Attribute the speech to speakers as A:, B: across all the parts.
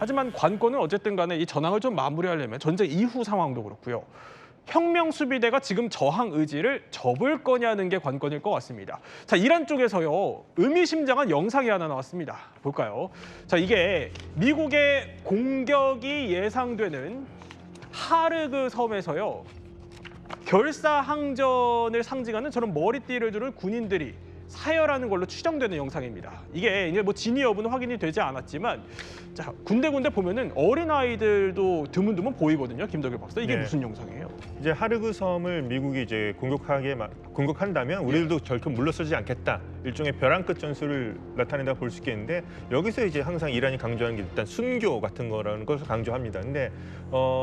A: 하지만 관건은 어쨌든 간에 이 전황을 좀 마무리하려면 전쟁 이후 상황도 그렇고요. 혁명 수비대가 지금 저항 의지를 접을 거냐는 게 관건일 것 같습니다. 자, 이란 쪽에서요. 의미심장한 영상이 하나 나왔습니다. 볼까요? 자, 이게 미국의 공격이 예상되는 하르그 섬에서요. 결사항전을 상징하는 저런 머리띠를 두른 군인들이 사열하는 걸로 추정되는 영상입니다. 이게 이제 뭐 진위 여부는 확인이 되지 않았지만 자, 군데군데 보면은 어린아이들도 드문드문 보이거든요. 김덕일 박사. 이게
B: 네.
A: 무슨 영상이에요?
B: 이제 하르그 섬을 미국이 이제 공격한다면 우리들도 절대 물러서지 않겠다. 일종의 벼랑 끝 전술을 나타낸다고 볼 수 있겠는데 여기서 이제 항상 이란이 강조하는 게 일단 순교 같은 거라는 것을 강조합니다. 근데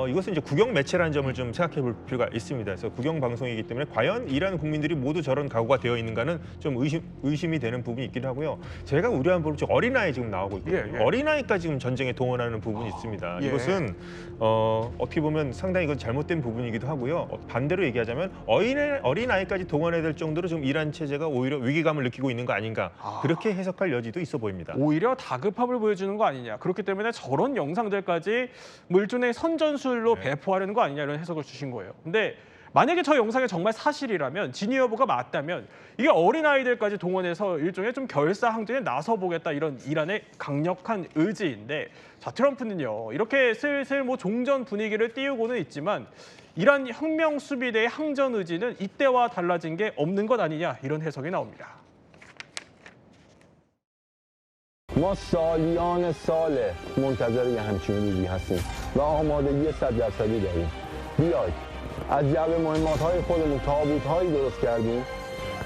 B: 이것은 이제 국영 매체라는 점을 좀 생각해 볼 필요가 있습니다. 그래서 국영 방송이기 때문에 과연 이란 국민들이 모두 저런 각오가 되어 있는가는 좀 의심이 되는 부분이 있기도 하고요. 제가 우려한 부분 지금 어린아이 지금 나오고 있거든요.
A: 예.
B: 어린아이까지 지금 전쟁에 동원하는 부분이 있습니다.
A: 예.
B: 이것은 어떻게 보면 상당히 이건 잘못된 부분이기도 하고요. 반대로 얘기하자면 어린아이까지 동원해야 될 정도로 지금 이란 체제가 오히려 위기감을 느끼고 있는 거 아닌가. 그렇게 해석할 여지도 있어 보입니다.
A: 오히려 다급함을 보여주는 거 아니냐. 그렇기 때문에 저런 영상들까지 뭐 일종의 선전술로
B: 네.
A: 배포하려는 거 아니냐 이런 해석을 주신 거예요. 근데 만약에 저 영상이 정말 사실이라면 진위 여부가 맞다면 이게 어린아이들까지 동원해서 일종의 좀 결사항전에 나서보겠다 이런 이란의 강력한 의지인데 자 트럼프는요 이렇게 슬슬 뭐 종전 분위기를 띄우고는 있지만 이란 혁명 수비대의 항전 의지는 이때와 달라진 게 없는 것 아니냐 이런 해석이 나옵니다.
C: ما سالیان ساله منتظر یه همچین روزی هستیم و آمادگی 100% داریم. بیاید از جعبه مهمات‌های خودمون تابوت‌هایی درست کردیم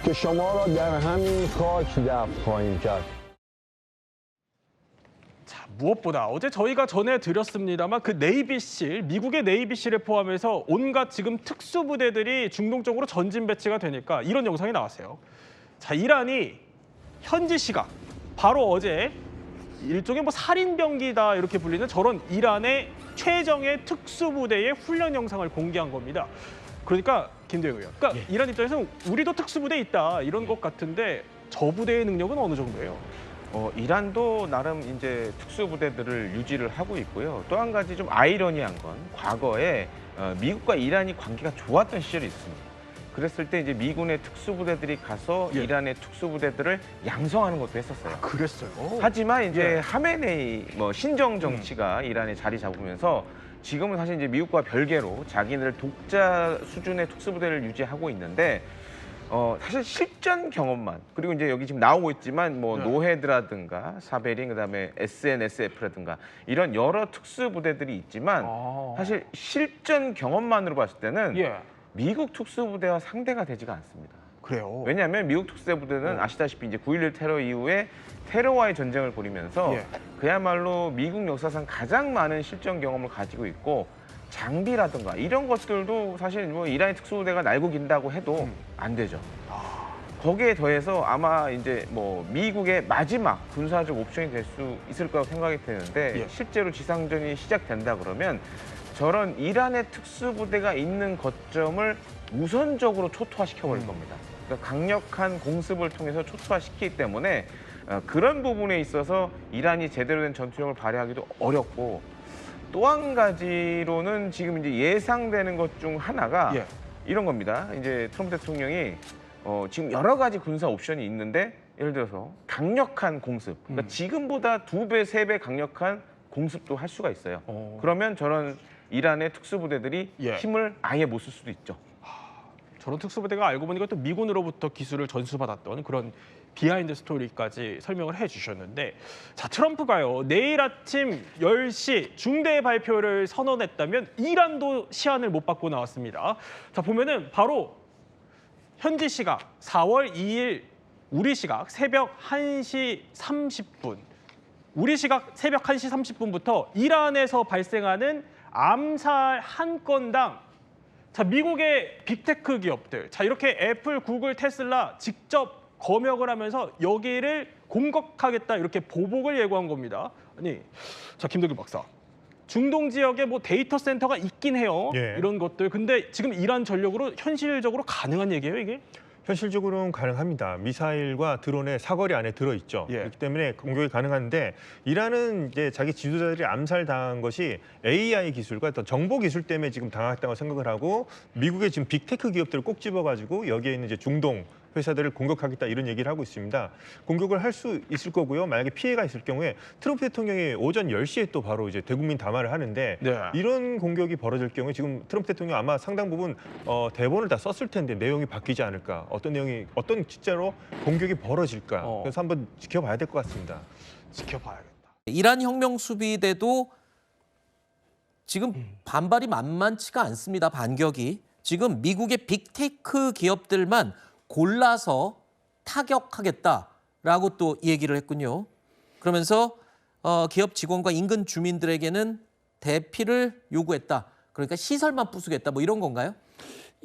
C: که شما را در همین خاک دفن خواهیم کرد.
A: 자, 무엇보다 어제 저희가 전해드렸습니다만 그 네이비실, 미국의 네이비실을 포함해서 온갖 지금 특수부대들이 중동 쪽으로 전진 배치가 되니까 이런 영상이 나왔어요. 자, 이란이 현지 시각, 바로 어제 일종의 뭐 살인병기다 이렇게 불리는 저런 이란의 최정예 특수부대의 훈련 영상을 공개한 겁니다. 그러니까 김대영 의원, 그러니까 이란 입장에서는 우리도 특수부대 있다 이런 것 같은데 저 부대의 능력은 어느 정도예요?
D: 이란도 나름 이제 특수부대들을 유지를 하고 있고요. 또 한 가지 좀 아이러니한 건 과거에 미국과 이란이 관계가 좋았던 시절이 있습니다. 그랬을 때 이제 미군의 특수부대들이 가서 이란의 특수부대들을 양성하는 것도 했었어요.
A: 그랬어요.
D: 하지만 이제 하메네이 뭐 신정 정치가 이란에 자리 잡으면서 지금은 사실 이제 미국과 별개로 자기네들 독자 수준의 특수부대를 유지하고 있는데 사실 실전 경험만 그리고 이제 여기 지금 나오고 있지만 뭐 노헤드라든가 사베린 그다음에 SNSF라든가 이런 여러 특수부대들이 있지만 사실 실전 경험만으로 봤을 때는 미국 특수부대와 상대가 되지가 않습니다.
A: 그래요.
D: 왜냐하면 미국 특수부대는 아시다시피 이제 9.11 테러 이후에 테러와의 전쟁을 벌이면서 그야말로 미국 역사상 가장 많은 실전 경험을 가지고 있고 장비라든가 이런 것들도 사실 뭐 이란의 특수부대가 날고 긴다고 해도 안 되죠. 거기에 더해서 아마 이제 뭐 미국의 마지막 군사적 옵션이 될 수 있을 거라고 생각이 되는데 실제로 지상전이 시작된다 그러면 저런 이란의 특수부대가 있는 거점을 우선적으로 초토화시켜 버릴 겁니다. 그러니까 강력한 공습을 통해서 초토화시키기 때문에 그런 부분에 있어서 이란이 제대로 된 전투력을 발휘하기도 어렵고 또 한 가지로는 지금 이제 예상되는 것 중 하나가 이런 겁니다. 이제 트럼프 대통령이 지금 여러 가지 군사 옵션이 있는데 예를 들어서 강력한 공습, 그러니까 지금보다 2배, 3배 강력한 공습도 할 수가 있어요. 그러면 저런 이란의 특수부대들이 힘을 아예 못 쓸 수도 있죠.
A: 저런 특수부대가 알고 보니까 또 미군으로부터 기술을 전수받았던 그런 비하인드 스토리까지 설명을 해주셨는데 자 트럼프가요 내일 아침 10시 중대 발표를 선언했다면 이란도 시한을 못 받고 나왔습니다. 자 보면은 바로 현지 시각 4월 2일 우리 시각 새벽 1시 30분 우리 시각 새벽 1시 30분부터 이란에서 발생하는 암살 한 건당 자 미국의 빅테크 기업들 자 이렇게 애플, 구글, 테슬라 직접 검역을 하면서 여기를 공격하겠다 이렇게 보복을 예고한 겁니다. 아니 자 김덕일 박사 중동 지역에 뭐 데이터 센터가 있긴 해요. 이런 것들 근데 지금 이란 전력으로 현실적으로 가능한 얘기예요 이게?
B: 현실적으로는 가능합니다. 미사일과 드론의 사거리 안에 들어있죠.
A: 예.
B: 그렇기 때문에 공격이 가능한데 이란은 이제 자기 지도자들이 암살당한 것이 AI 기술과 어떤 정보 기술 때문에 지금 당했다고 생각을 하고 미국의 지금 빅테크 기업들을 꼭 집어가지고 여기에 있는 이제 중동 회사들을 공격하겠다 이런 얘기를 하고 있습니다. 공격을 할 수 있을 거고요. 만약에 피해가 있을 경우에 트럼프 대통령이 오전 10시에 또 바로 이제 대국민 담화를 하는데
A: 네.
B: 이런 공격이 벌어질 경우에 지금 트럼프 대통령 아마 상당 부분 대본을 다 썼을 텐데 내용이 바뀌지 않을까. 어떤 내용이 어떤 진짜로 공격이 벌어질까. 그래서 한번 지켜봐야 될 것 같습니다.
A: 지켜봐야겠다.
E: 이란 혁명 수비대도 지금 반발이 만만치가 않습니다. 반격이. 지금 미국의 빅테크 기업들만 골라서 타격하겠다라고 또 얘기를 했군요. 그러면서 기업 직원과 인근 주민들에게는 대피를 요구했다. 그러니까 시설만 부수겠다. 뭐 이런 건가요?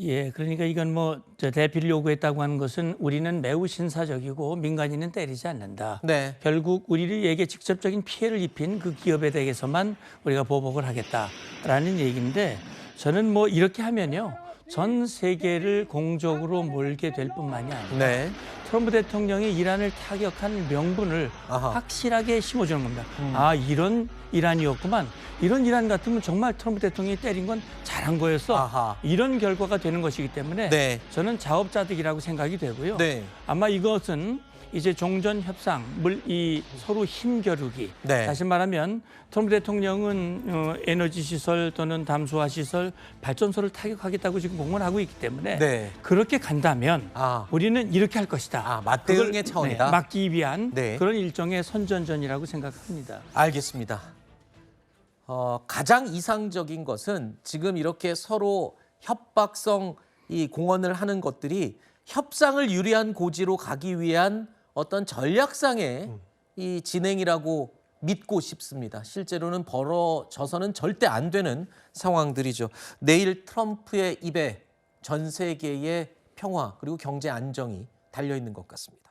F: 예, 그러니까 이건 뭐 대피를 요구했다고 하는 것은 우리는 매우 신사적이고 민간인은 때리지 않는다.
E: 네.
F: 결국 우리에게 직접적인 피해를 입힌 그 기업에 대해서만 우리가 보복을 하겠다라는 얘기인데 저는 뭐 이렇게 하면요. 전 세계를 공적으로 몰게 될 뿐만이 아니라
E: 네.
F: 트럼프 대통령이 이란을 타격한 명분을
E: 아하.
F: 확실하게 심어주는 겁니다. 아, 이런 이란이었구만. 이런 이란 같으면 정말 트럼프 대통령이 때린 건 잘한 거였어.
E: 아하.
F: 이런 결과가 되는 것이기 때문에
E: 네.
F: 저는 자업자득이라고 생각이 되고요.
E: 네.
F: 아마 이것은 이제 종전 협상, 이 서로 힘겨루기.
E: 네.
F: 다시 말하면 트럼프 대통령은 에너지 시설 또는 담수화 시설, 발전소를 타격하겠다고 지금 공언하고 있기 때문에
E: 네.
F: 그렇게 간다면
E: 아.
F: 우리는 이렇게 할 것이다.
E: 아, 맞대응의
F: 그걸,
E: 차원이다.
F: 막기 위한
E: 네.
F: 그런 일종의 선전전이라고 생각합니다.
E: 알겠습니다. 가장 이상적인 것은 지금 이렇게 서로 협박성 이 공언을 하는 것들이 협상을 유리한 고지로 가기 위한 어떤 전략상의 이 진행이라고 믿고 싶습니다. 실제로는 벌어져서는 절대 안 되는 상황들이죠. 내일 트럼프의 입에 전 세계의 평화 그리고 경제 안정이 달려 있는 것 같습니다.